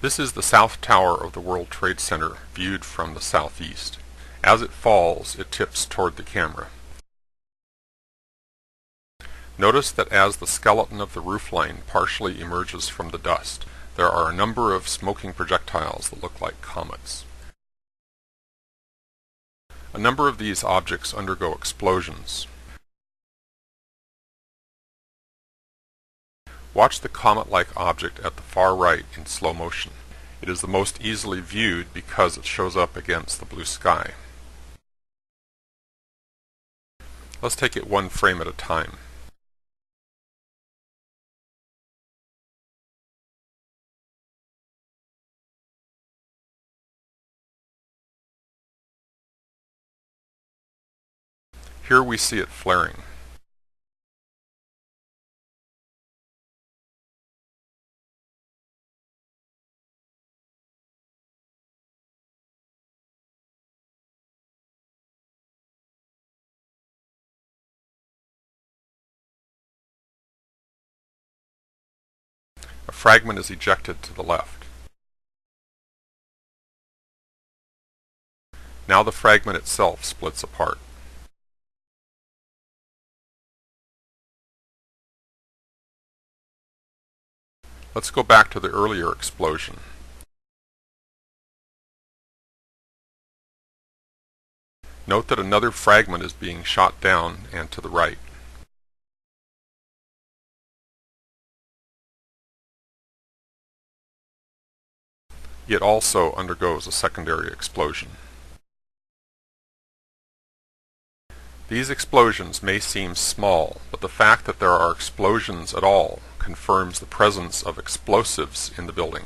This is the South Tower of the World Trade Center viewed from the southeast. As it falls, it tips toward the camera. Notice that as the skeleton of the roofline partially emerges from the dust, there are a number of smoking projectiles that look like comets. A number of these objects undergo explosions. Watch the comet-like object at the far right in slow motion. It is the most easily viewed because it shows up against the blue sky. Let's take it one frame at a time. Here we see it flaring. A fragment is ejected to the left. Now the fragment itself splits apart. Let's go back to the earlier explosion. Note that another fragment is being shot down and to the right. It also undergoes a secondary explosion. These explosions may seem small, but the fact that there are explosions at all confirms the presence of explosives in the building.